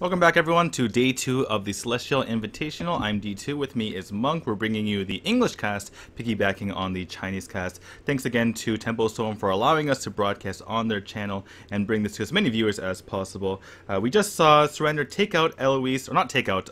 Welcome back, everyone, to day 2 of the Celestial Invitational. I'm D2. With me is Monk. We're bringing you the English cast, piggybacking on the Chinese cast. Thanks again to Temple Storm for allowing us to broadcast on their channel and bring this to as many viewers as possible. We just saw Surrender take out Eloise, or not take out,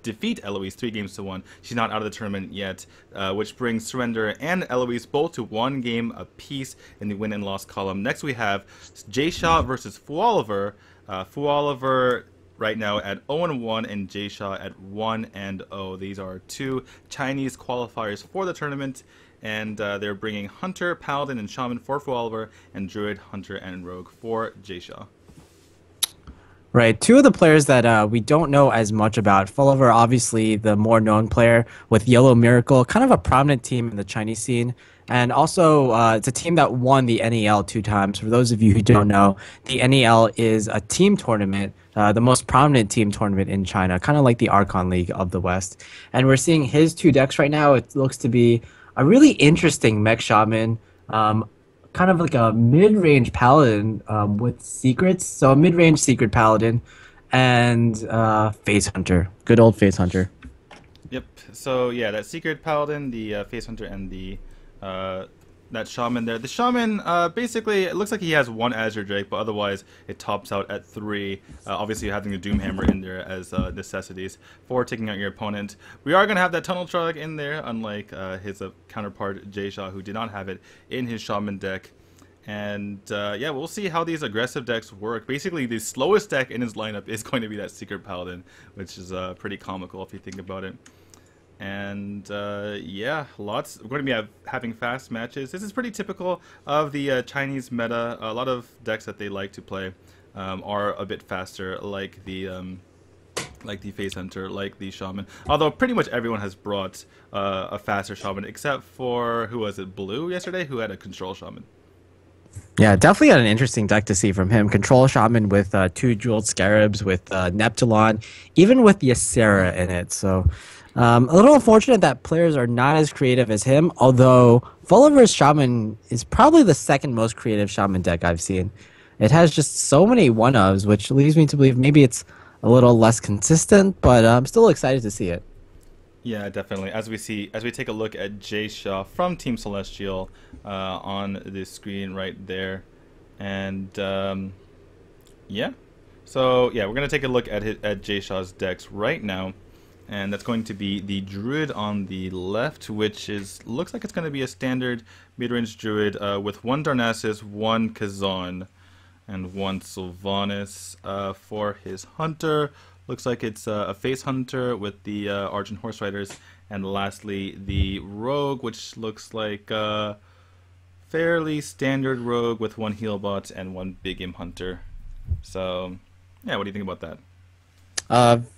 defeat Eloise 3-1. She's not out of the tournament yet, which brings Surrender and Eloise both to 1 game apiece in the win and loss column. Next we have Jiesha versus Fuoliver. Fuoliver right now at 0-1 and Jiesha at 1-0. These are 2 Chinese qualifiers for the tournament, and they're bringing Hunter, Paladin, and Shaman for Fuoliver, and Druid, Hunter, and Rogue for Jiesha. Right, 2 of the players that we don't know as much about. Fuoliver, obviously the more known player with Yellow Miracle, kind of a prominent team in the Chinese scene. And also, it's a team that won the NEL 2 times. For those of you who don't know, the NEL is a team tournament, the most prominent team tournament in China, kind of like the Archon League of the West. And we're seeing his 2 decks right now. It looks to be a really interesting mech shaman, kind of like a mid-range paladin with secrets. So a mid-range secret paladin and face hunter, good old face hunter. Yep. So yeah, that secret paladin, the face hunter, and the that shaman there. The shaman, basically, it looks like he has 1 Azure Drake, but otherwise it tops out at 3. Obviously, having the Doomhammer in there as necessities for taking out your opponent. We are going to have that Tunnel Trog in there, unlike his counterpart, Jiesha, who did not have it in his shaman deck. And yeah, we'll see how these aggressive decks work. Basically, the slowest deck in his lineup is going to be that Secret Paladin, which is pretty comical if you think about it. And yeah, we're going to be having fast matches. This is pretty typical of the Chinese meta. A lot of decks that they like to play are a bit faster, like the Face Hunter, like the Shaman. Although pretty much everyone has brought a faster Shaman, except for, who was it, Blue yesterday, who had a Control Shaman. Yeah, definitely an interesting deck to see from him. Control Shaman with 2 Jeweled Scarabs, with Neptulon, even with Ysera in it. So a little unfortunate that players are not as creative as him, although Fuoliver's Shaman is probably the 2nd most creative Shaman deck I've seen. It has just so many one-ofs, which leads me to believe maybe it's a little less consistent, but I'm still excited to see it. Yeah, definitely. As we take a look at Jiesha from Team Celestial on the screen right there, and yeah, so yeah, we're gonna take a look at Jiesha's decks right now, and that's going to be the Druid on the left, which looks like it's going to be a standard mid-range Druid with 1 Darnassus, 1 Kazan, and 1 Sylvanas for his Hunter. Looks like it's a Face Hunter with the Argent Horse Riders, and lastly the Rogue, which looks like a fairly standard Rogue with 1 Healbot and 1 Big Imp Hunter. So yeah, what do you think about that?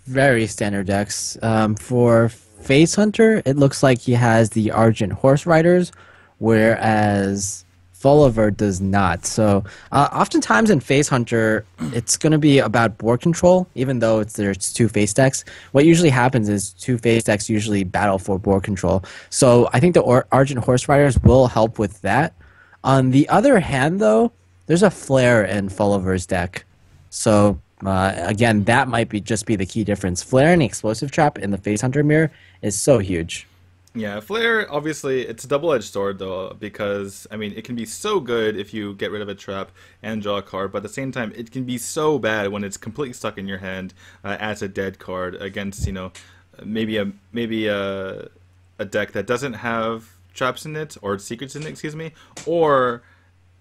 Very standard decks. For Face Hunter, it looks like he has the Argent Horse Riders, whereas Fuoliver does not. So oftentimes in Face Hunter, it's going to be about board control, even though there's 2 face decks. What usually happens is 2 face decks usually battle for board control. So I think the Argent Horse Riders will help with that. On the other hand, though, there's a Flare in Fuoliver's deck. So again, that might just be the key difference. Flare and Explosive Trap in the Face Hunter mirror is so huge. Yeah, Flare, obviously, it's a double-edged sword, though, because, I mean, it can be so good if you get rid of a trap and draw a card, but at the same time, it can be so bad when it's completely stuck in your hand as a dead card against, you know, maybe a deck that doesn't have traps in it, or secrets in it, excuse me, or,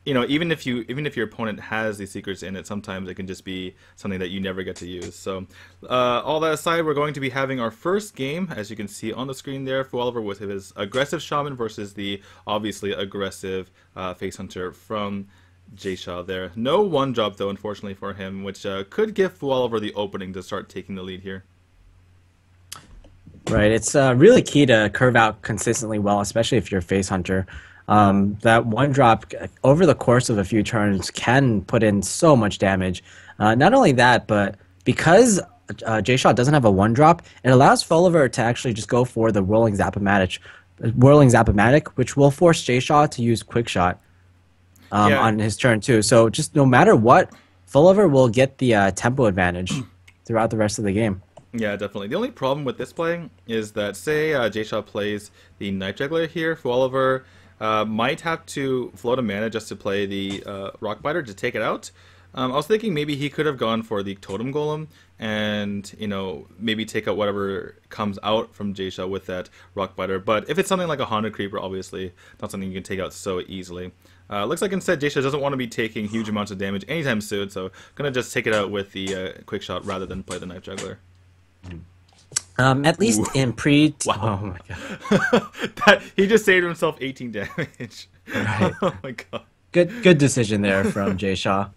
you know, even if your opponent has these secrets in it, sometimes it can just be something that you never get to use. So all that aside, we're going to be having our first game, as you can see on the screen there, Fuoliver with his aggressive Shaman versus the obviously aggressive Face Hunter from Jiesha there. No 1-drop though, unfortunately for him, which could give Fuoliver the opening to start taking the lead here. Right, it's really key to curve out consistently well, especially if you're a Face Hunter. That 1-drop over the course of a few turns can put in so much damage. Not only that, but because Jiesha doesn't have a 1-drop, it allows Fuoliver to actually just go for the Whirling Zap-O-Matic, which will force Jiesha to use Quick Shot on his turn too. So just no matter what, Fuoliver will get the tempo advantage. throughout the rest of the game. Yeah, definitely. The only problem with this play is that, say, Jiesha plays the Night Juggler here, Fuoliver might have to float a mana just to play the Rock Biter to take it out. I was thinking maybe he could have gone for the Totem Golem and, maybe take out whatever comes out from Jiesha with that Rock Biter. But if it's something like a Haunted Creeper, obviously not something you can take out so easily. Looks like instead Jiesha doesn't want to be taking huge amounts of damage anytime soon, so gonna just take it out with the Quick Shot rather than play the Night Juggler. At least Ooh. in pre. Wow. Oh my god. He just saved himself 18 damage. Right. Oh my god. Good decision there from Jay Shaw.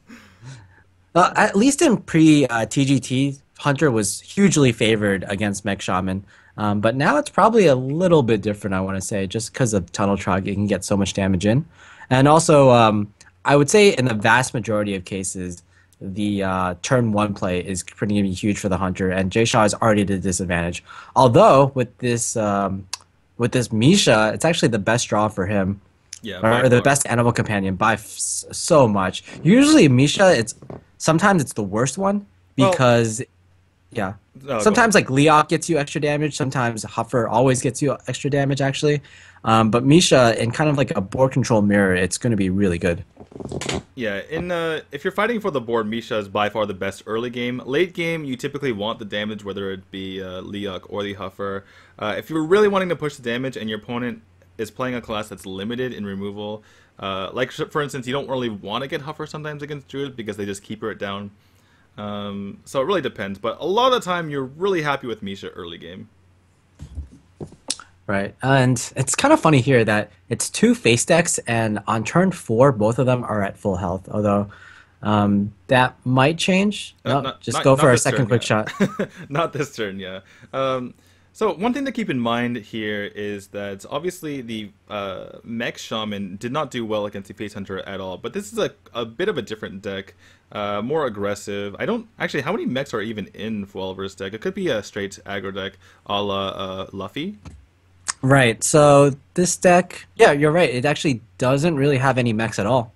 At least in pre TGT, Hunter was hugely favored against Mech Shaman. But now it's probably a little bit different, I want to say, just because of Tunnel Trog, it can get so much damage in. And also, I would say in the vast majority of cases, the turn one play is pretty gonna be huge for the Hunter, and Jay Shaw is already at a disadvantage. Although with this Misha, it's actually the best draw for him, Yeah, by or the far. best animal companion by so much. Usually Misha, sometimes it's the worst one Well, because yeah. oh, go ahead. Sometimes like Leok gets you extra damage. Sometimes Huffer always gets you extra damage actually. But Misha in kind of like a board control mirror, it's going to be really good. Yeah, if you're fighting for the board, Misha is by far the best early game. Late game, you typically want the damage, whether it be Leok or the Huffer. If you're really wanting to push the damage and your opponent is playing a class that's limited in removal, like for instance, you don't really want to get Huffer sometimes against Druid because they just keeper it down. So it really depends, but a lot of the time you're really happy with Misha early game. Right. And it's kind of funny here that it's two face decks, and on turn four, both of them are at full health. Although that might change. No, just go Not for a this second turn, quick yeah. shot. Not this turn, yeah. So one thing to keep in mind here is that obviously the Mech Shaman did not do well against the Face Hunter at all, but this is a bit of a different deck, more aggressive. I don't actually, how many mechs are even in Fuoliver's deck? It could be a straight aggro deck, a la Luffy. Right. So this deck, yeah, you're right. It actually doesn't really have any mechs at all.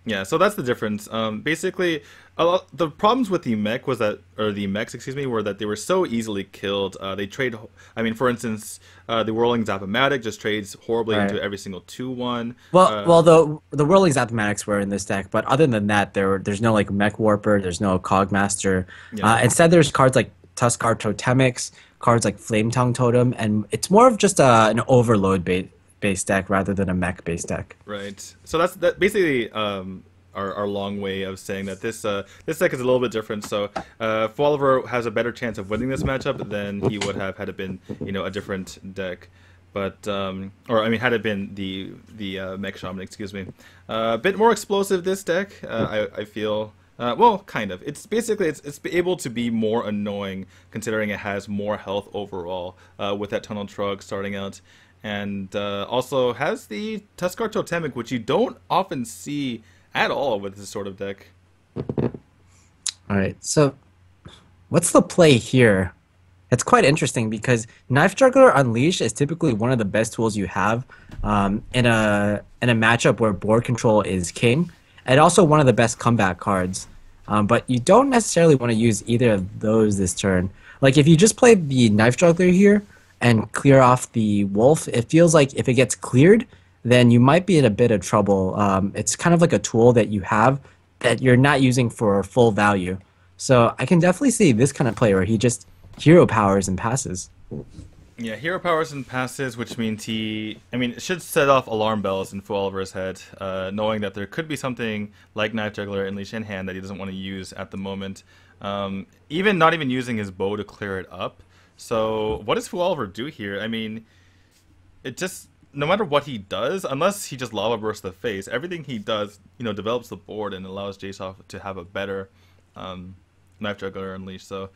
Yeah, so that's the difference. Basically, the problems with the mech was that, or the mechs, excuse me, were that they were so easily killed. They trade. I mean, for instance, the Whirling Zap-O-Matic just trades horribly Right. into every single 2/1. Well, the Whirling Mathematics were in this deck, but other than that, there's no like Mech Warper, there's no Cogmaster. Yeah, Instead, there's cards like Tuskar Totemics, cards like Flame Tongue Totem, and it's more of just an overload based deck rather than a mech based deck. right. So that's that basically our long way of saying that this deck is a little bit different. So Fuoliver has a better chance of winning this matchup than he would have had it been a different deck. But or I mean, had it been the Mech Shaman, excuse me, a bit more explosive this deck. I feel. Well, kind of. It's basically it's able to be more annoying considering it has more health overall with that Tunnel Trug starting out, and also has the Tuskar Totemic, which you don't often see at all with this sort of deck. All right, so what's the play here? It's quite interesting because Knife Juggler Unleash is typically one of the best tools you have in a matchup where board control is king, and also one of the best comeback cards. But you don't necessarily want to use either of those this turn. Like if you just play the Knife Juggler here and clear off the Wolf, it feels like if it gets cleared, then you might be in a bit of trouble. It's kind of like a tool that you have that you're not using for full value. So I can definitely see this kind of play where he just hero powers and passes. Yeah, hero powers and passes, which means it should set off alarm bells in Fuoliver's head, knowing that there could be something like Knife Juggler and Leash in hand that he doesn't want to use at the moment. Even not even using his bow to clear it up. So what does Fuoliver do here? I mean, it just, no matter what he does, unless he just lava bursts the face, everything he does, develops the board and allows Jasoff to have a better Knife Juggler Unleashed. So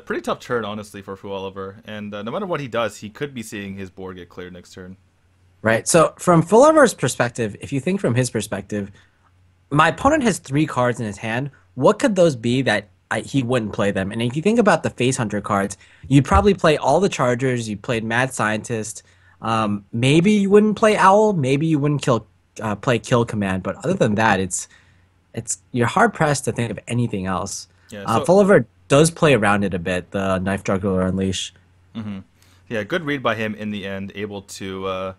pretty tough turn, honestly, for Fuoliver. And no matter what he does, he could be seeing his board get cleared next turn. Right. So from Fuoliver's perspective, if you think from his perspective, my opponent has 3 cards in his hand. What could those be that he wouldn't play them? And if you think about the Face Hunter cards, you'd probably play all the Chargers. You played Mad Scientist. Maybe you wouldn't play Owl. Maybe you wouldn't play Kill Command. But other than that, it's you're hard pressed to think of anything else. Yeah. So Fuoliver does play around it a bit, the Knife Juggler Unleash. Yeah, good read by him in the end, able to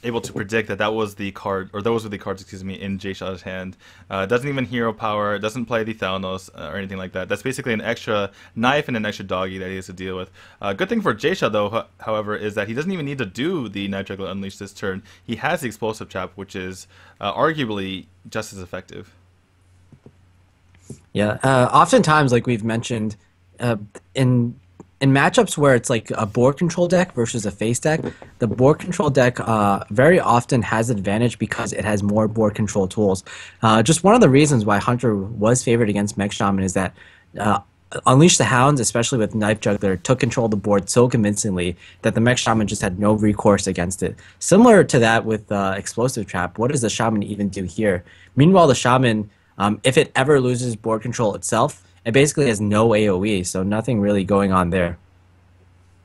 predict that that was the card, or those were the cards, excuse me, in Jiesha's hand. Doesn't even hero power, doesn't play the Thalnos or anything like that. That's basically an extra knife and an extra doggy that he has to deal with. Good thing for Jiesha, though, however, is that he doesn't even need to do the Knife Juggler Unleash this turn. He has the Explosive Trap, which is arguably just as effective. Yeah, oftentimes, like we've mentioned, uh, in matchups where it's like a board control deck versus a face deck, the board control deck very often has advantage because it has more board control tools. Just one of the reasons why Hunter was favored against Mech Shaman is that uh, Unleash the Hounds, especially with Knife Juggler, took control of the board so convincingly that the Mech Shaman just had no recourse against it. Similar to that with Explosive Trap, what does the Shaman even do here? Meanwhile, the Shaman, if it ever loses board control itself, it basically has no AoE, so nothing really going on there.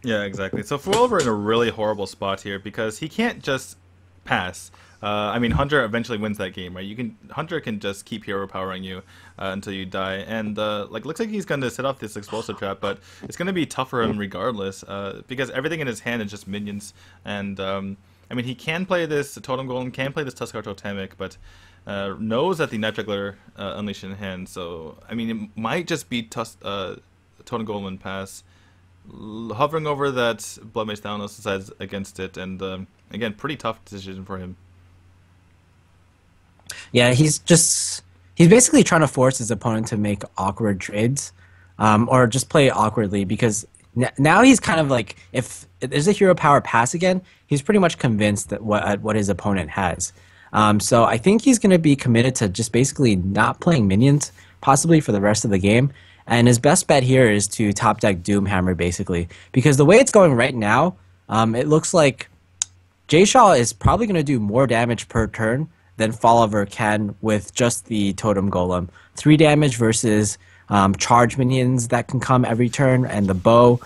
Yeah, exactly. So Fuoliver in a really horrible spot here because he can't just pass. I mean, Hunter eventually wins that game, right? Hunter can just keep hero powering you until you die, and like looks like he's going to set off this explosive trap, but it's going to be tough for him regardless because everything in his hand is just minions, and I mean he can play this Totem Golem, can play this Tuskar Totemic, but knows that the Knife Juggler Unleashed in hand, so I mean it might just be Totem Golem and pass. Hovering over that Blood Mage Thanos decides against it, and again, pretty tough decision for him. Yeah, he's basically trying to force his opponent to make awkward trades, or just play awkwardly because now he's kind of like if there's a hero power pass again, he's pretty much convinced that what his opponent has. So I think he's going to be committed to just basically not playing minions, possibly for the rest of the game. And his best bet here is to top deck Doomhammer, basically. Because the way it's going right now, it looks like Jiesha is probably going to do more damage per turn than Fuoliver can with just the Totem Golem. 3 damage versus charge minions that can come every turn, and the bow,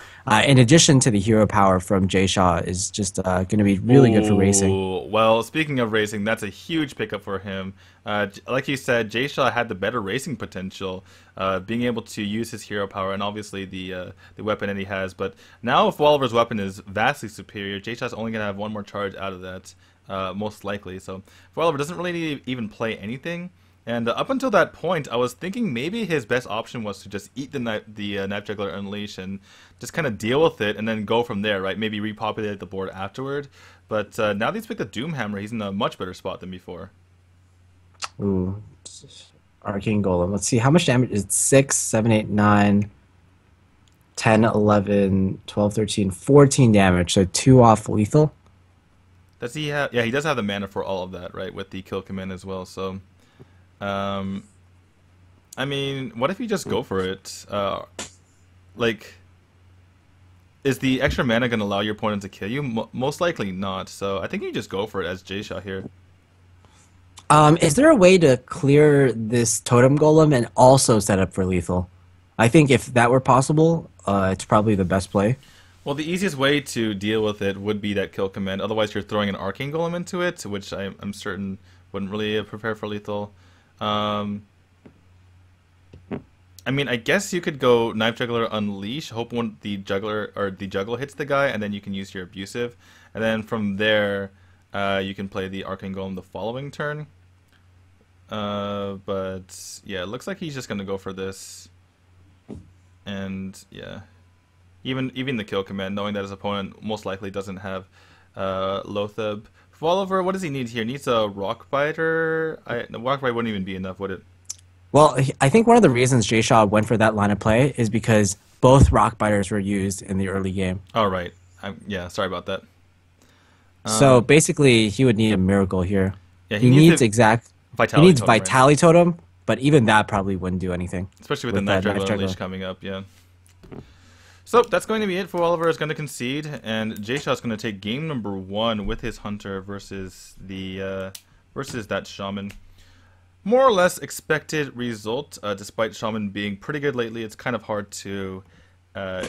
in addition to the hero power from Jiesha, is just going to be really good for racing. Well, speaking of racing, that's a huge pickup for him. Like you said, Jiesha had the better racing potential, being able to use his hero power and obviously the weapon that he has. But now, if Fuoliver's weapon is vastly superior, Jiesha's only going to have one more charge out of that, most likely. So Fuoliver doesn't really need to even play anything. And up until that point, I was thinking maybe his best option was to just eat the Knife Juggler Unleash and just kind of deal with it and then go from there, right? Maybe repopulate the board afterward. But now that he's picked the Doomhammer, he's in a much better spot than before. Ooh, Arcane Golem. Let's see, how much damage is it? 6, 7, 8, 9, 10, 11, 12, 13, 14 damage. So 2 off lethal. Does he have... Yeah, he does have the mana for all of that, right? With the kill command as well, so... I mean, what if you just go for it? Like, is the extra mana going to allow your opponent to kill you? Most likely not, so I think you just go for it as Jiesha here. Is there a way to clear this Totem Golem and also set up for lethal? I think if that were possible, it's probably the best play. Well, the easiest way to deal with it would be that kill command. Otherwise, you're throwing an Arcane Golem into it, which I'm certain wouldn't really prepare for lethal. I mean, I guess you could go Knife Juggler Unleash, hope the juggle hits the guy, and then you can use your abusive, and then from there, you can play the Arcane Golem the following turn. But yeah, it looks like he's just gonna go for this, and yeah, even the kill command, knowing that his opponent most likely doesn't have Loatheb. Fuoliver, what does he need here? He needs a Rock Biter. The Rock Bite wouldn't even be enough, would it? Well, I think one of the reasons Jiesha went for that line of play is because both Rock Biters were used in the early game. Oh, right. Yeah, sorry about that. So basically, he would need a miracle here. Yeah, he needs Vitality he needs Totem, Vitality Totem, but even that probably wouldn't do anything. Especially with the Knife Juggler Unleash coming up, yeah. So that's going to be it. Fuoliver is going to concede, and Jiesha is going to take game number 1 with his Hunter versus that Shaman. More or less expected result, despite Shaman being pretty good lately. It's kind of hard to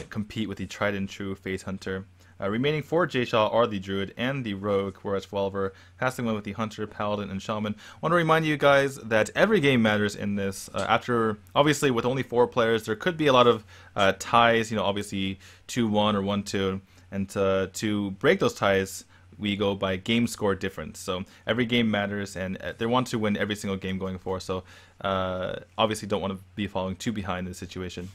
compete with the tried and true Phase Hunter. Remaining for Jiesha are the Druid and the Rogue, whereas Fuoliver has to win with the Hunter, Paladin, and Shaman. I want to remind you guys that every game matters in this. After, obviously, with only 4 players, there could be a lot of ties, obviously 2-1 or 1-2. And to break those ties, we go by game score difference. So every game matters, and they want to win every single game going forward. So obviously don't want to be falling too behind in this situation.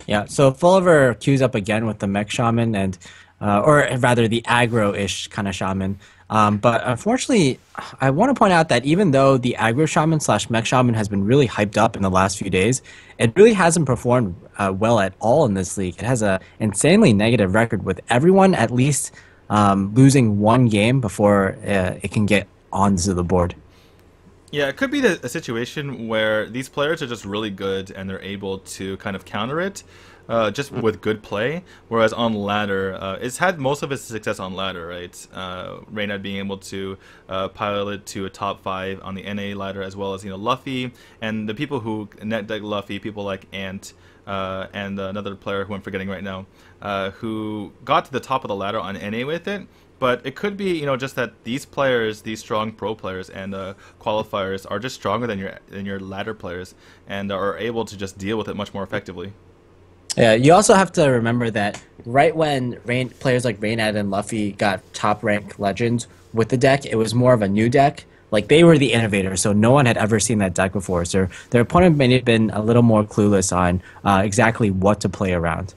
Yeah, so Fuoliver queues up again with the mech shaman and, or rather the aggro-ish kind of shaman. But unfortunately, I want to point out that even though the aggro shaman slash mech shaman has been really hyped up in the last few days, it really hasn't performed well at all in this league. It has an insanely negative record with everyone at least losing one game before it can get onto the board. Yeah, it could be a situation where these players are just really good and they're able to kind of counter it just with good play. Whereas on ladder, it's had most of its success on ladder, right? Reynad being able to pilot to a top 5 on the NA ladder, as well as Luffy and the people who net deck Luffy, people like Ant. And another player who I'm forgetting right now, who got to the top of the ladder on NA with it. But it could be, just that these players, these strong pro players and qualifiers, are just stronger than your ladder players and are able to just deal with it much more effectively. Yeah, you also have to remember that right when players like Reynad and Luffy got top rank legends with the deck, it was more of a new deck. Like, they were the innovators, so no one had ever seen that deck before. So their opponent may have been a little more clueless on exactly what to play around.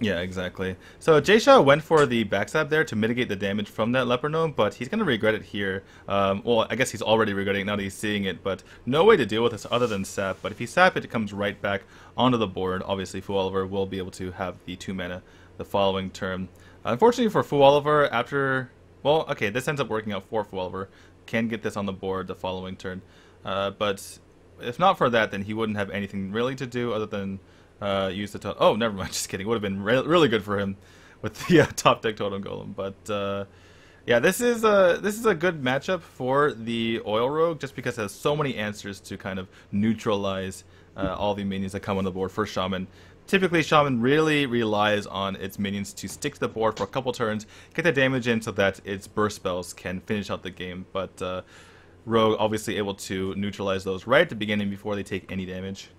Yeah, exactly. So Jiesha went for the backstab there to mitigate the damage from that Leper Gnome, but he's going to regret it here. Well, I guess he's already regretting it now that he's seeing it, but no way to deal with this other than sap. But if he sap it, it comes right back onto the board. Obviously, Fuoliver will be able to have the 2 mana the following turn. Unfortunately for Fuoliver, after... Well, okay, this ends up working out for Fuoliver. Can get this on the board the following turn. But if not for that, then he wouldn't have anything really to do other than... use the totem. Oh, never mind. Just kidding. Would have been really good for him with the top deck totem golem. But yeah, this is a good matchup for the oil rogue, just because it has so many answers to kind of neutralize all the minions that come on the board for shaman. Typically, shaman really relies on its minions to stick to the board for a couple turns, get the damage in so that its burst spells can finish out the game. But rogue obviously able to neutralize those right at the beginning before they take any damage.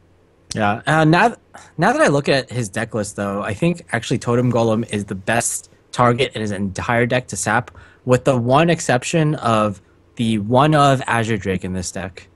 Yeah, now that I look at his deck list, though, I think actually Totem Golem is the best target in his entire deck to sap, with the one exception of the one of Azure Drake in this deck.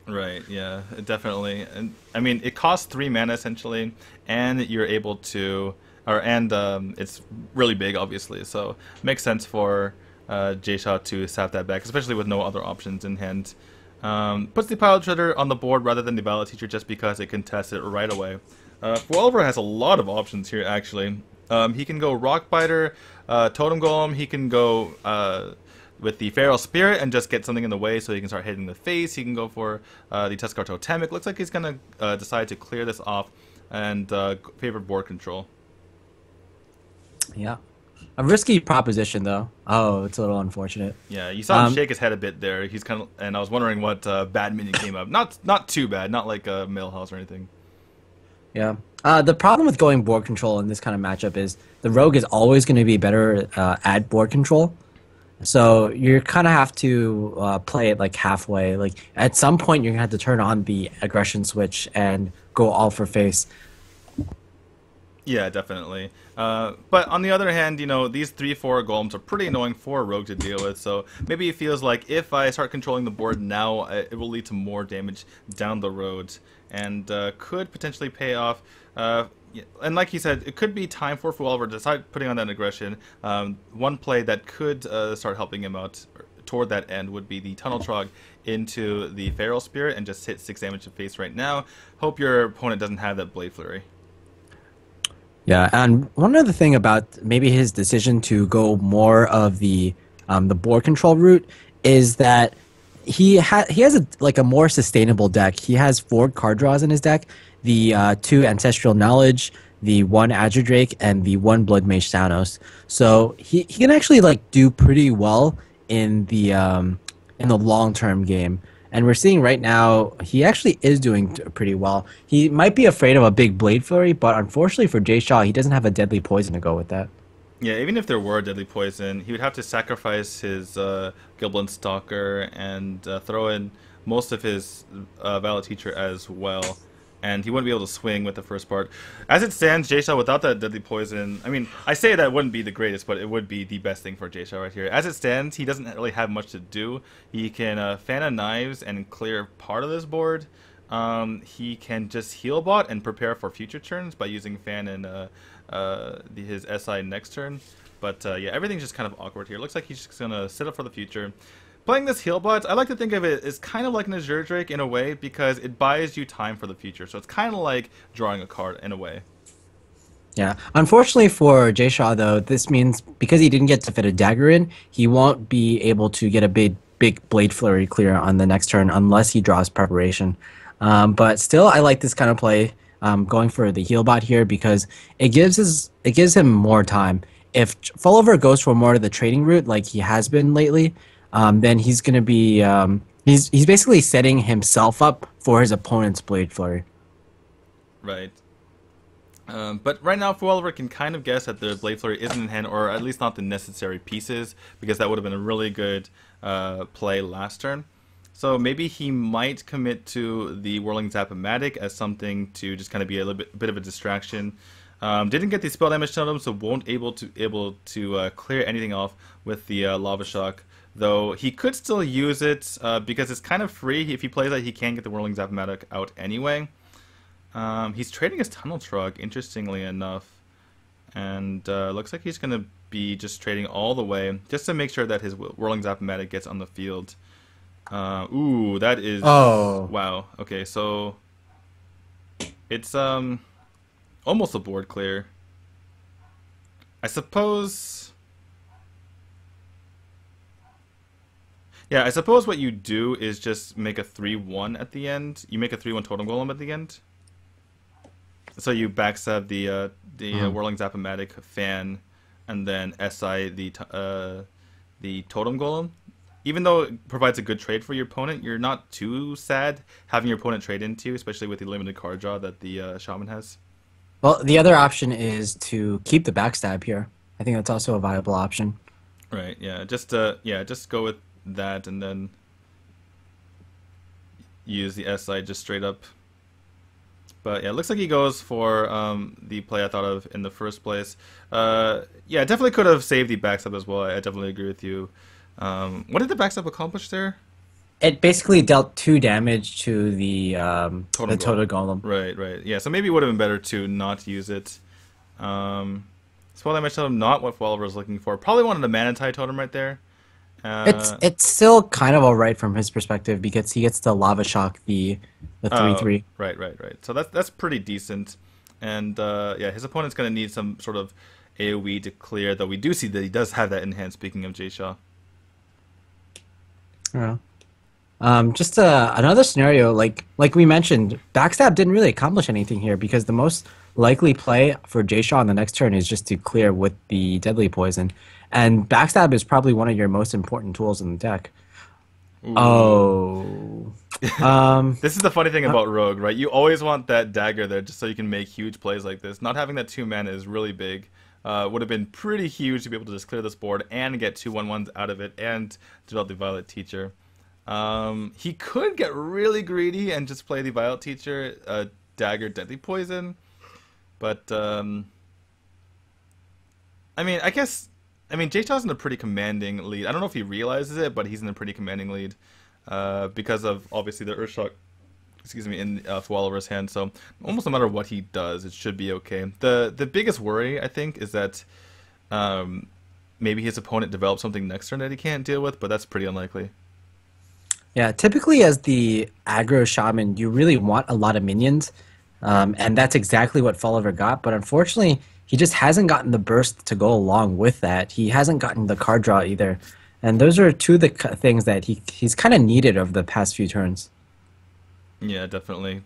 Right, yeah, definitely. And I mean, it costs 3 mana essentially, and you're able to, it's really big, obviously, so it makes sense for Jiesha to sap that back, especially with no other options in hand. Puts the Pilot Shredder on the board rather than the Ballot Teacher just because it can test it right away. Fuoliver has a lot of options here, actually. He can go Rock Biter, Totem Golem, he can go with the Feral Spirit and just get something in the way so he can start hitting the face. He can go for the Tuskar Totemic. Looks like he's going to decide to clear this off and favor board control. Yeah. A risky proposition, though. Oh, it's a little unfortunate. Yeah, you saw him shake his head a bit there. He's kind of, and I was wondering what bad minion came up. Not too bad, not like a Millhouse or anything. Yeah. The problem with going board control in this kind of matchup is the rogue is always going to be better at board control. So you kind of have to play it like halfway. Like at some point, you're going to have to turn on the aggression switch and go all for face. Yeah, definitely. But on the other hand, these 3-4 golems are pretty annoying for a rogue to deal with, so maybe it feels like if I start controlling the board now, it will lead to more damage down the road, and could potentially pay off. And like you said, it could be time for Fuoliver to decide putting on that aggression. One play that could start helping him out toward that end would be the Tunnel Trog into the Feral Spirit and just hit 6 damage to face right now. Hope your opponent doesn't have that Blade Flurry. Yeah, and one other thing about maybe his decision to go more of the board control route is that he has a more sustainable deck. He has 4 card draws in his deck, the 2 Ancestral Knowledge, the 1 Azure Drake, and the 1 Blood Mage Thanos. So he can actually do pretty well in the long-term game. And we're seeing right now he actually is doing pretty well. He might be afraid of a big Blade Flurry, but unfortunately for Jiesha, he doesn't have a Deadly Poison to go with that. Yeah, even if there were deadly poison, he would have to sacrifice his Goblin Stalker and throw in most of his Valid Teacher as well. And he wouldn't be able to swing with the first part. As it stands, Jiesha, without that deadly poison, I mean, I say that wouldn't be the greatest, but it would be the best thing for Jiesha right here. As it stands, he doesn't really have much to do. He can Fan of Knives and clear part of this board. He can just heal bot and prepare for future turns by using Fan and his SI next turn. But yeah, everything's just kind of awkward here. Looks like he's just gonna sit up for the future. Playing this heal bot, I like to think of it as kind of like an Azure Drake in a way because it buys you time for the future. So it's kind of like drawing a card in a way. Yeah. Unfortunately for Jiesha, though, this means because he didn't get to fit a dagger in, he won't be able to get a big Blade Flurry clear on the next turn unless he draws preparation. But still, I like this kind of play, going for the heal bot here because it gives him more time. If Fuoliver goes for more of the trading route like he has been lately, then he's going to be he's basically setting himself up for his opponent's Blade Flurry. Right. But right now, Fuoliver can kind of guess that the Blade Flurry isn't in hand, or at least not the necessary pieces, because that would have been a really good play last turn. So maybe he might commit to the Whirling Zap-O-Matic as something to just kind of be a little bit of a distraction. Didn't get the spell damage totem, so won't able to clear anything off with the Lava Shock. Though he could still use it because it's kind of free. If he plays that, he can get the Whirling Zap-O-Matic out anyway. He's trading his Tunnel Truck, interestingly enough. And looks like he's going to be just trading all the way, just to make sure that his Whirling Zap-O-Matic gets on the field. Ooh, that is... Oh. Wow. Okay, so... It's almost a board clear. I suppose... Yeah, I suppose what you do is just make a 3-1 at the end. You make a 3-1 Totem Golem at the end. So you backstab the Whirling Zap-O-Matic Fan, and then SI the Totem Golem. Even though it provides a good trade for your opponent, you're not too sad having your opponent trade into you, especially with the limited card draw that the Shaman has. Well, the other option is to keep the backstab here. I think that's also a viable option. Right. Yeah. Just go with that, and then use the SI just straight up. But yeah, it looks like he goes for the play I thought of in the first place. Yeah, definitely could have saved the backstab as well. I definitely agree with you. What did the backstab accomplish there? It basically dealt 2 damage to the Totem Golem. Right, right. Yeah, so maybe it would have been better to not use it. Spell damage totem, not what Fuoliver was looking for. Probably wanted a Manatee totem right there. It's still kind of alright from his perspective because he gets to Lava Shock the 3/3. Right. So that's pretty decent. And yeah, his opponent's gonna need some sort of AoE to clear, though we do see that he does have that in hand, speaking of Jiesha. Yeah. Just another scenario, like we mentioned, backstab didn't really accomplish anything here because the most likely play for Jiesha on the next turn is just to clear with the deadly poison, and backstab is probably one of your most important tools in the deck. Ooh. Oh, this is the funny thing about Rogue, right? You always want that dagger there just so you can make huge plays like this. Not having that 2 mana is really big. Would have been pretty huge to be able to just clear this board and get 2 1/1s out of it and develop the Violet Teacher. He could get really greedy and just play the Violet Teacher, dagger, deadly poison. But I mean, Jiesha's in a pretty commanding lead. I don't know if he realizes it, but he's in a pretty commanding lead because of obviously the Earthshock, in Fuoliver's hand. So almost no matter what he does, it should be okay. The biggest worry, I think, is that maybe his opponent develops something next turn that he can't deal with, but that's pretty unlikely. yeah. Typically, as the aggro shaman, you really want a lot of minions, and that's exactly what Fuoliver got. But unfortunately, he just hasn't gotten the burst to go along with that. He hasn't gotten the card draw either, and those are two of the things that he's kind of needed over the past few turns. Yeah, definitely.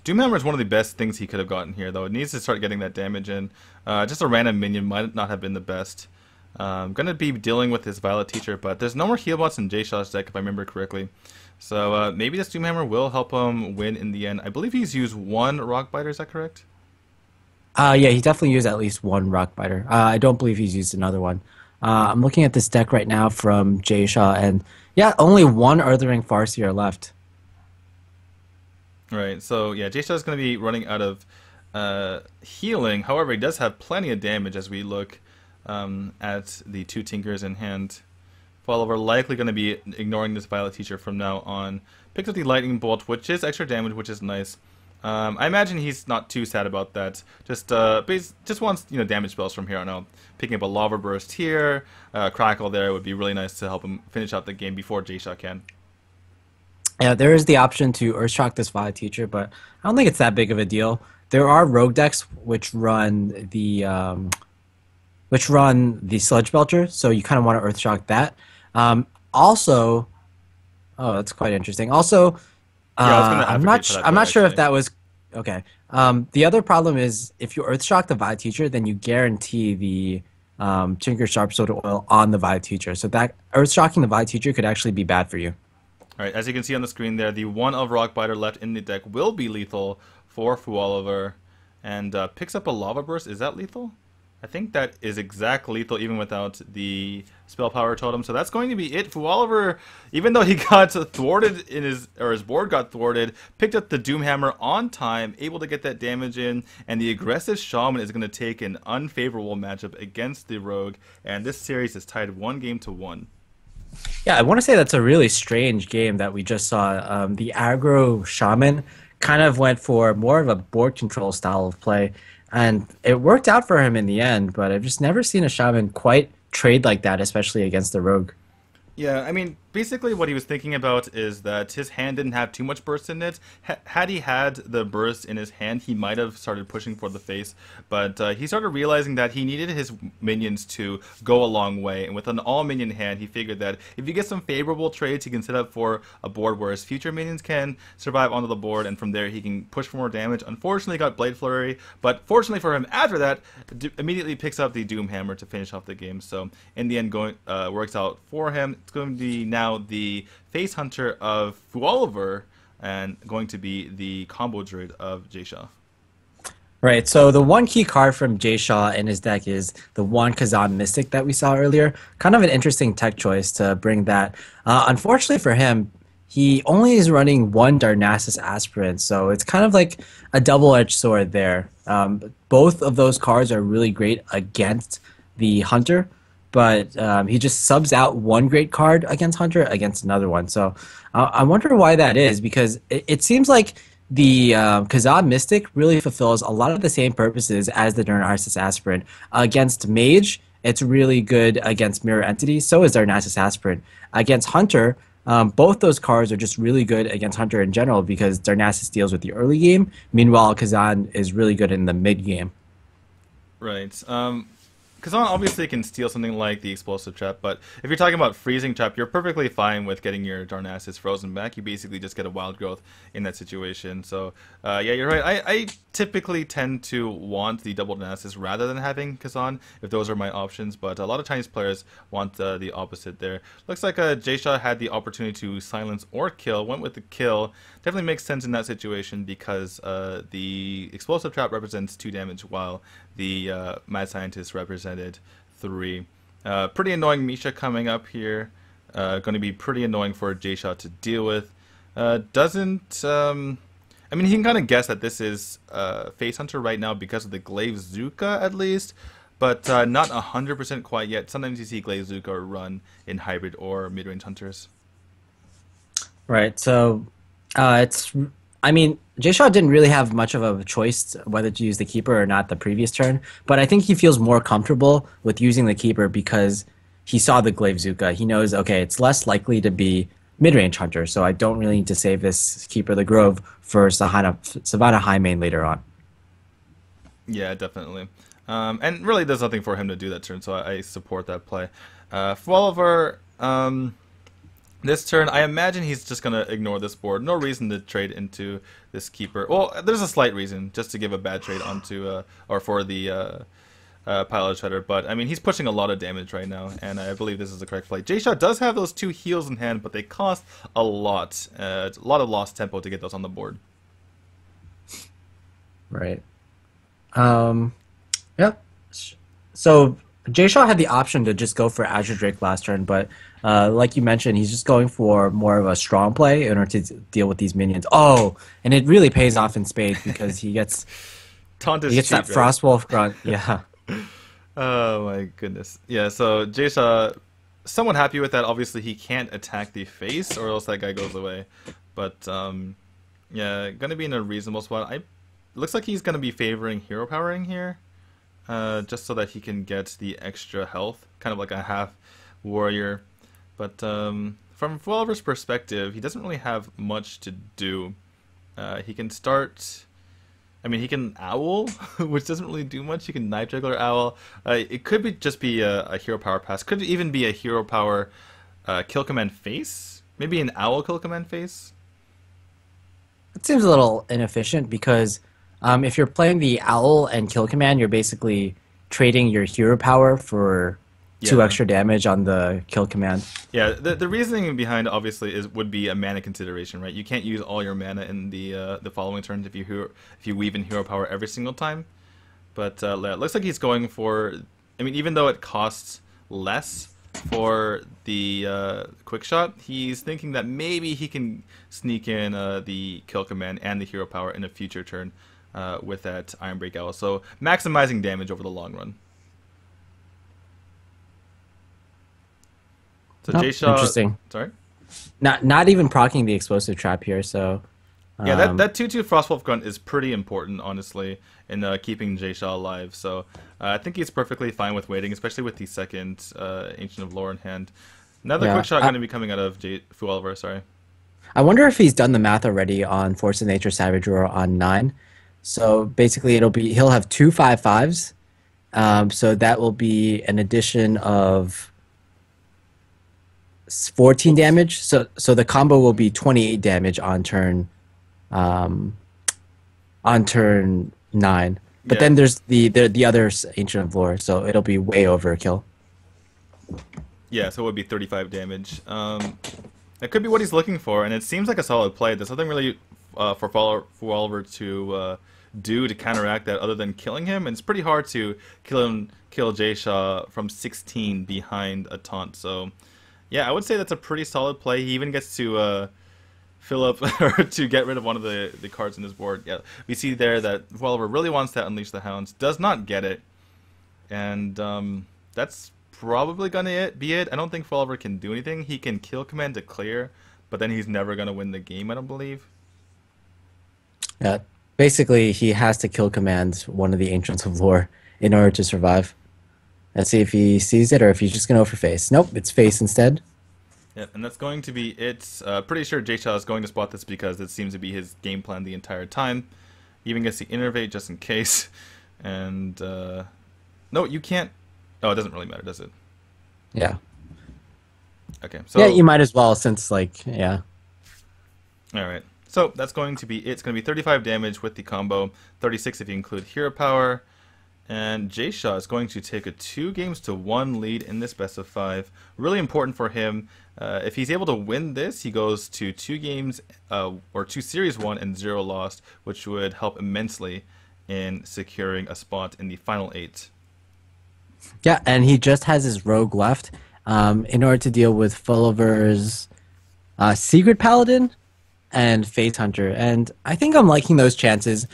Doomhammer is one of the best things he could have gotten here, though. It needs to start getting that damage in. Just a random minion might not have been the best. Going to be dealing with his Violet Teacher, but there's no more healbots in Jiesha's deck, if I remember correctly. So maybe this Doomhammer will help him win in the end. I believe he's used 1 Rock Biter, is that correct? Yeah, he definitely used at least one rock biter. I don't believe he's used another one. I'm looking at this deck right now from Jiesha, and yeah, only one Earthring Farseer left. Right. So yeah, Jiesha is going to be running out of healing. However, he does have plenty of damage as we look at the two Tinkers in hand. Fuoliver likely going to be ignoring this Violet Teacher from now on. Picks up the Lightning Bolt, which is extra damage, which is nice. I imagine he's not too sad about that. Just wants damage spells from here on out. Picking up a Lava Burst here, Crackle there would be really nice to help him finish out the game before Jiesha can. Yeah, there is the option to Earthshock this Violet Teacher, but I don't think it's that big of a deal. There are rogue decks which run the Sludge Belcher, so you kind of want to Earthshock that. Also, oh, that's quite interesting. Also, Yeah, I was going to advocate for that I'm play not sure if actually. that was okay. The other problem is if you Earthshock the Violet Teacher, then you guarantee the Tinker Sharp Sword Oil on the Violet Teacher. So that Earthshocking the Violet Teacher could actually be bad for you. Alright, as you can see on the screen there, the one of Rockbiter left in the deck will be lethal for Fuoliver. And picks up a Lava Burst. Is that lethal? I think that is exact lethal even without the Spell Power Totem. So that's going to be it. Fuoliver, even though he got thwarted his board got thwarted, picked up the Doomhammer on time, able to get that damage in, and the aggressive Shaman is going to take an unfavorable matchup against the Rogue. And this series is tied 1-1. Yeah, I want to say that's a really strange game that we just saw. The aggro shaman kind of went for more of a board control style of play, and it worked out for him in the end. But I've just never seen a shaman quite trade like that, especially against the rogue. Yeah, I mean, basically what he was thinking about is that his hand didn't have too much burst in it. Had he had the burst in his hand, he might have started pushing for the face, but he started realizing that he needed his minions to go a long way, and with an all-minion hand, he figured that if you get some favorable trades, he can set up for a board where his future minions can survive onto the board, and from there he can push for more damage. Unfortunately, he got Blade Flurry, but fortunately for him, after that, immediately picks up the Doom Hammer to finish off the game, so in the end, works out for him. It's going to be now the face hunter of Fuoliver and going to be the combo druid of Jiesha. Right, so the one key card from Jay Shaw in his deck is the one Kazan Mystic that we saw earlier. Kind of an interesting tech choice to bring that. Unfortunately for him, he only is running one Darnassus Aspirant, so it's kind of like a double-edged sword there. Both of those cards are really great against the Hunter, but he just subs out one great card against Hunter against another one. So I wonder why that is, because it seems like the Kazan Mystic really fulfills a lot of the same purposes as the Darnassus Aspirant. Against Mage, it's really good against Mirror Entity, so is Darnassus Aspirant. Against Hunter, both those cards are just really good against Hunter in general because Darnassus deals with the early game, meanwhile Kazan is really good in the mid game. Right. Kazan obviously can steal something like the Explosive Trap, but if you're talking about Freezing Trap, you're perfectly fine with getting your Darnassus frozen back. You basically just get a Wild Growth in that situation. So, yeah, you're right. I typically tend to want the double Darnassus rather than having Kazan, if those are my options, but a lot of Chinese players want the opposite there. Looks like Jiesha had the opportunity to silence or kill, went with the kill. Definitely makes sense in that situation because the Explosive Trap represents 2 damage, while the Mad Scientist represented 3. Pretty annoying Misha coming up here. Going to be pretty annoying for Jiesha to deal with. Doesn't... I mean, he can kind of guess that this is Face Hunter right now because of the Glaive Zuka, at least, but not 100% quite yet. Sometimes you see Glaive Zuka run in hybrid or mid-range hunters. Right. So I mean, Jay Shaw didn't really have much of a choice whether to use the keeper or not the previous turn, but I think he feels more comfortable with using the keeper because he saw the Glaive Zuka. He knows, okay, it's less likely to be mid-range hunter, so I don't really need to save this keeper the Grove for Savannah High main later on. Yeah, definitely. And really, there's nothing for him to do that turn, so I support that play. For this turn, I imagine he's just going to ignore this board. No reason to trade into this keeper. Well, there's a slight reason, just to give a bad trade onto, or for the Pilot Shredder. But, I mean, he's pushing a lot of damage right now, and I believe this is the correct play. Jiesha does have those 2 heals in hand, but they cost a lot. A lot of lost tempo to get those on the board. Right. Um, yep. So Jiesha had the option to just go for Azure Drake last turn, but like you mentioned, he's just going for more of a strong play in order to deal with these minions. Oh, and it really pays off in spades because Taunt he is gets that cheap, right? Frostwolf grunt. Yeah. Oh my goodness. Yeah, so Jiesha, somewhat happy with that. Obviously, he can't attack the face, or else that guy goes away. But yeah, gonna be in a reasonable spot. Looks like he's gonna be favoring hero powering here, just so that he can get the extra health, kind of like a half warrior. But from Fuoliver's perspective, he doesn't really have much to do. He can start. I mean, he can owl, which doesn't really do much. He can knife juggler owl. It could be just be a hero power pass. Could even be a hero power kill command face. Maybe an owl kill command face. It seems a little inefficient because if you're playing the Owl and Kill Command, you're basically trading your hero power for two Yeah. extra damage on the Kill Command. Yeah, the reasoning behind obviously would be a mana consideration, right? You can't use all your mana in the following turns if you weave in hero power every single time. But yeah, it looks like he's going for. I mean, even though it costs less for the quick shot, he's thinking that maybe he can sneak in the kill command and the hero power in a future turn with that Iron Break Owl. So maximizing damage over the long run. So Oh, Jiesha, interesting. sorry. Not even proccing the explosive trap here, so Yeah, um, that 2/2 Frostwolf Grunt is pretty important, honestly, in keeping Jiesha alive. So I think he's perfectly fine with waiting, especially with the second Ancient of Lore in hand. Another quick yeah. shot going to be coming out of Fuoliver, sorry. I wonder if he's done the math already on Force of Nature Savage Roar on 9. So basically he'll have two 5/5s. So that will be an addition of 14 Oops. damage. So the combo will be 28 damage um, on turn 9. But Yeah, then there's the other Ancient of Lore, so it'll be way overkill. yeah, so it would be 35 damage. That could be what he's looking for, and it seems like a solid play. There's nothing really for Fuoliver to do to counteract that other than killing him, and it's pretty hard to kill Jiesha from 16 behind a taunt. So, yeah, I would say that's a pretty solid play. He even gets to fill up or to get rid of one of the cards in his board. Yeah, we see there that Fuoliver really wants that Unleash the Hounds, does not get it, and that's probably gonna be it. I don't think Fuoliver can do anything. He can kill command to clear, but then he's never gonna win the game. I don't believe. Yeah. Basically, he has to kill command one of the Ancients of Lore in order to survive. Let's see if he sees it or if he's just going to go for face. Nope, it's face instead. Yeah, and that's going to be it. Pretty sure Jiesha is going to spot this because it seems to be his game plan the entire time. He even gets the innervate just in case. And no, you can't. Oh, it doesn't really matter, does it? Yeah. Okay, Yeah, you so might as well since, like, yeah. all right. So that's going to be it. It's going to be 35 damage with the combo, 36 if you include hero power. And Jiesha is going to take a 2-1 lead in this best of 5. Really important for him. If he's able to win this, he goes to 2 games or 2 series won and 0 lost, which would help immensely in securing a spot in the final 8. Yeah, and he just has his rogue left in order to deal with Fuoliver's Secret Paladin and Face Hunter. And I think I'm liking those chances.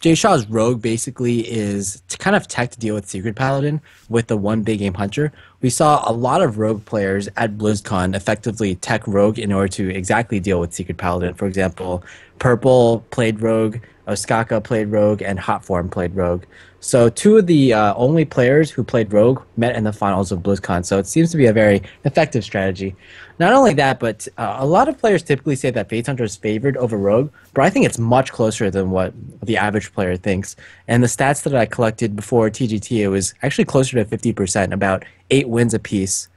Jay Shaw's rogue basically is to kind of tech to deal with Secret Paladin with the one big game hunter. We saw a lot of rogue players at BlizzCon effectively tech rogue in order to exactly deal with Secret Paladin. For example, Purple played rogue, Osaka played rogue, and Hotform played rogue. So two of the only players who played rogue met in the finals of BlizzCon. So it seems to be a very effective strategy. Not only that, but a lot of players typically say that Face Hunter is favored over rogue, but I think it's much closer than what the average player thinks. And the stats that I collected before TGT, it was actually closer to 50%, about 8 wins apiece.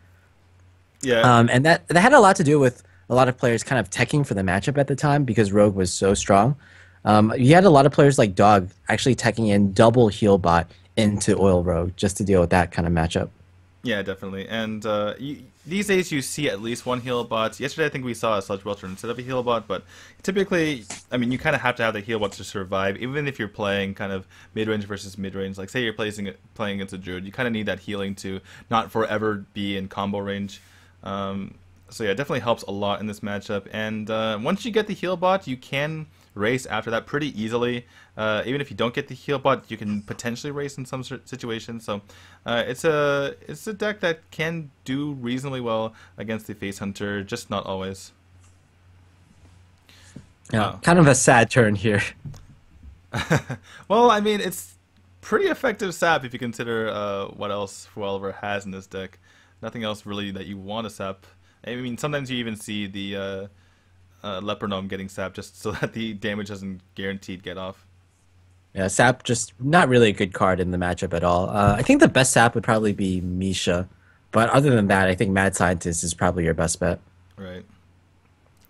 Yeah, And that had a lot to do with a lot of players kind of teching for the matchup at the time because rogue was so strong. You had a lot of players like Dog actually teching in double heal bot into Oil Rogue just to deal with that kind of matchup. Yeah, definitely. And these days you see at least one heal bot. Yesterday I think we saw a Sludge Welcher instead of a heal bot, but typically, I mean, you kind of have to have the heal bot to survive, even if you're playing kind of mid-range versus mid-range. Like, say you're playing against a Druid, you kind of need that healing to not forever be in combo range. So yeah, it definitely helps a lot in this matchup. And once you get the heal bot, you can race after that pretty easily. Even if you don't get the heal bot, you can potentially race in some situations. So it's a deck that can do reasonably well against the Face Hunter, just not always. Yeah, kind of a sad turn here. Well, I mean, it's pretty effective sap if you consider what else Fuoliver has in this deck. Nothing else really that you want to sap. I mean, sometimes you even see the Leper Gnome getting sapped just so that the damage doesn't guaranteed get off. Yeah, Sap just not really a good card in the matchup at all. I think the best Sap would probably be Misha, but other than that, I think Mad Scientist is probably your best bet. Right.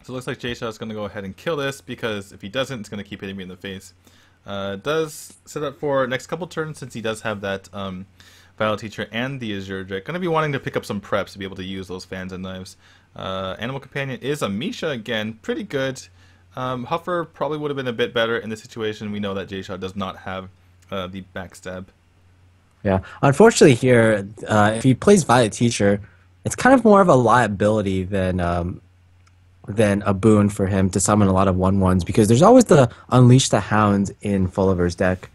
So it looks like Jiesha is going to go ahead and kill this because if he doesn't, it's going to keep hitting me in the face. Does set up for next couple turns since he does have that Battle Teacher and the Azure Drake. Going to be wanting to pick up some preps to be able to use those fans and knives. Animal Companion is a Misha again, pretty good. Huffer probably would have been a bit better in this situation. We know that Jiesha does not have the backstab. Yeah, unfortunately here, if he plays Violet Teacher, it's kind of more of a liability than a boon for him to summon a lot of 1/1s because there's always the Unleash the Hound in Fuoliver's deck.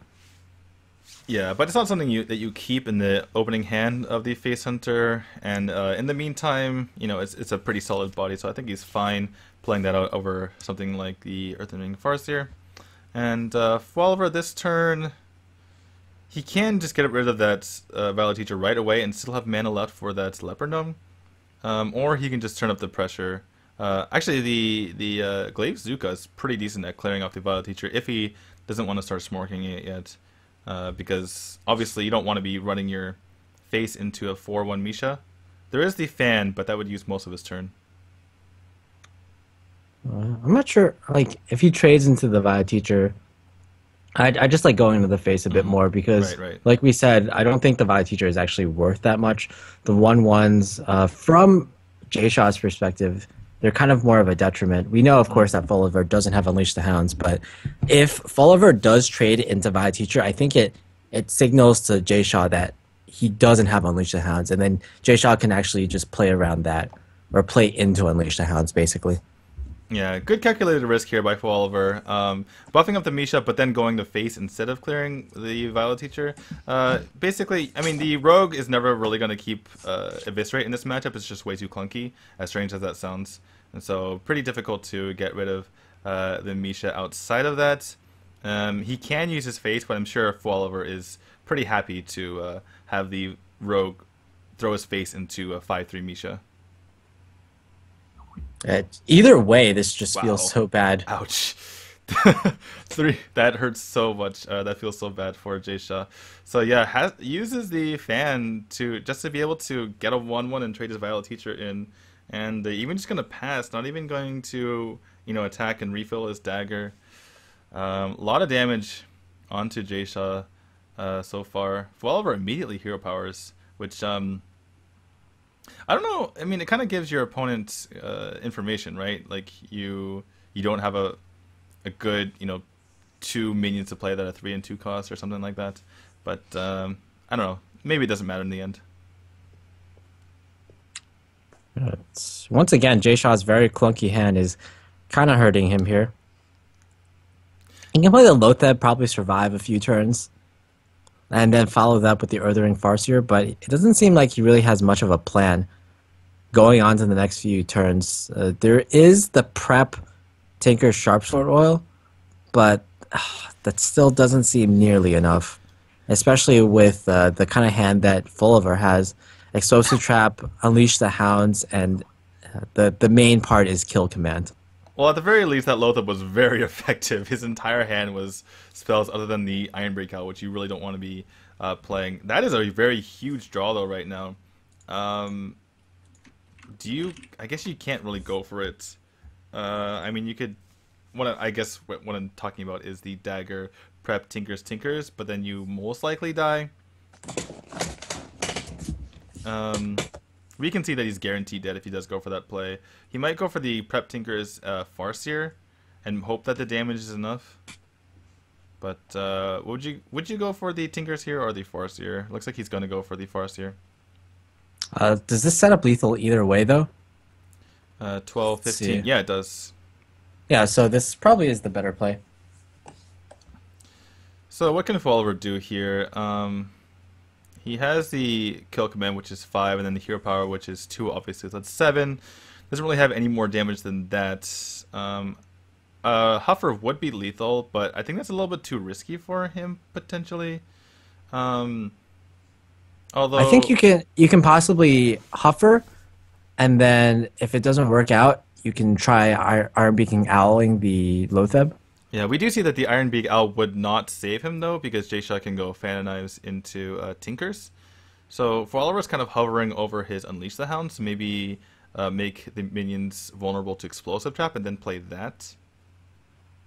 Yeah, but it's not something that you keep in the opening hand of the Face Hunter, and in the meantime, you know, it's a pretty solid body, so I think he's fine playing that out over something like the Earthring Farseer. And Fuoliver this turn, he can just get rid of that Valor Teacher right away and still have mana left for that Leper Gnome, or he can just turn up the pressure. Actually, the Glaive Zuka is pretty decent at clearing off the Valor Teacher if he doesn't want to start smorking it yet. Because obviously you don't want to be running your face into a 4/1 Misha. There is the fan, but that would use most of his turn. I'm not sure, like, if he trades into the Violet Teacher, I just like going into the face a bit more because, Right. like we said, I don't think the Violet Teacher is actually worth that much. The 1/1s, from Jayshaw's perspective, they're kind of more of a detriment. We know, of course, that Fuoliver doesn't have Unleash the Hounds, but if Fuoliver does trade into Violet Teacher, I think it signals to Jayshaw that he doesn't have Unleash the Hounds, and then Jayshaw can actually just play around that, or play into Unleash the Hounds, basically. Yeah, good calculated risk here by Fuoliver. Buffing up the Misha, but then going to face instead of clearing the Violet Teacher. Basically, I mean, the Rogue is never really going to keep Eviscerate in this matchup. It's just way too clunky, as strange as that sounds. And so, pretty difficult to get rid of the Misha outside of that. He can use his face, but I'm sure Fuoliver is pretty happy to have the Rogue throw his face into a 5/3 Misha. Either way, this just Wow. feels so bad. Ouch. Three. That hurts so much. That feels so bad for Jiesha. So yeah, uses the fan to just to be able to get a 1/1 and trade his Violet Teacher in, and even just gonna pass, not even going to attack and refill his dagger. A lot of damage onto Jiesha so far. Fuoliver immediately hero powers, which I don't know. I mean, it kind of gives your opponent information, right? Like you don't have a good, 2 minions to play that are 3 and 2 cost or something like that. But I don't know. Maybe it doesn't matter in the end. Once again, Jayshaw's very clunky hand is kind of hurting him here. He can play the Lotheb, probably survive a few turns, and then follow that up with the Earthring Farseer, but it doesn't seem like he really has much of a plan going on to the next few turns. There is the prep Tinker's Sharpsword Oil, but that still doesn't seem nearly enough, especially with the kind of hand that Fuoliver has. Explosive Trap, Unleash the Hounds, and the main part is Kill Command. Well, at the very least, that Lotheb was very effective. His entire hand was spells other than the Iron Breakout, which you really don't want to be playing. That is a very huge draw, though, right now. I guess you can't really go for it. I mean, you could... I guess what I'm talking about is the Dagger Prep Tinkers, but then you most likely die. We can see that he's guaranteed dead if he does go for that play. He might go for the Prep Tinker's Farseer and hope that the damage is enough. But would you go for the Tinkers here or the Farseer? Looks like he's going to go for the Farseer. Does this set up lethal either way, though? 12, 15. Yeah, it does. Yeah, so this probably is the better play. So what can Fuoliver do here? He has the kill command, which is 5, and then the hero power, which is 2, obviously. So that's 7. Doesn't really have any more damage than that. Huffer would be lethal, but I think that's a little bit too risky for him, potentially. Although I think you can possibly Huffer, and then if it doesn't work out, you can try Iron Beaking Owling the Lotheb. Yeah, we do see that the Iron Beak Owl would not save him, though, because Jiesha can go Fan Knives into Tinkers. So Fuoliver's kind of hovering over his Unleash the Hound, so maybe make the minions vulnerable to Explosive Trap and then play that.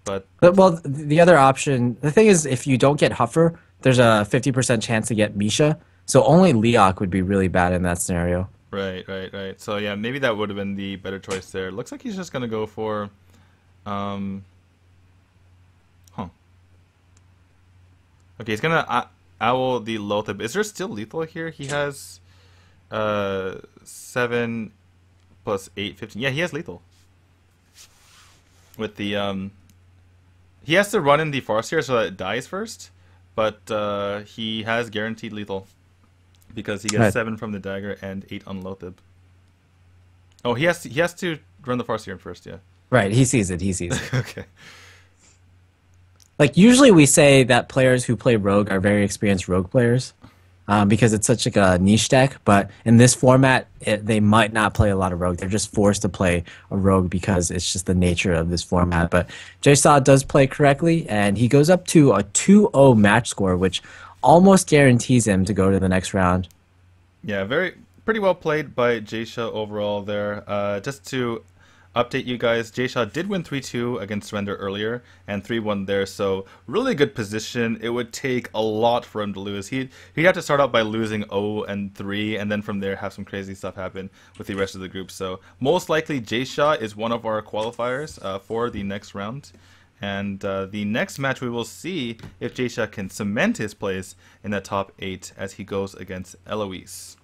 But well, the other option, the thing is, if you don't get Huffer, there's a 50% chance to get Misha. So only Leok would be really bad in that scenario. Right. So yeah, maybe that would have been the better choice there. Looks like he's just gonna go for, Okay, he's gonna owl the Lotheb. Is there still lethal here? He has 7 plus 8, 15. Yeah, he has lethal. With the he has to run in the Farseer so that it dies first, but he has guaranteed lethal because he gets 7 from the dagger and 8 on Lotheb. Oh, he has to run the Farseer first, yeah. Right, he sees it. Okay. Like, usually we say that players who play Rogue are very experienced Rogue players because it's such like a niche deck, but in this format, they might not play a lot of Rogue. They're just forced to play a Rogue because it's just the nature of this format. But Jiesha does play correctly, and he goes up to a 2-0 match score, which almost guarantees him to go to the next round. Yeah, pretty well played by Jiesha overall there. Just to update you guys, Jiesha did win 3-2 against Surrender earlier and 3-1 there, so really good position. It would take a lot for him to lose. He'd have to start out by losing 0 and 3 and then from there have some crazy stuff happen with the rest of the group. So most likely Jiesha is one of our qualifiers for the next round. And the next match we will see if Jiesha can cement his place in the top 8 as he goes against Eloise.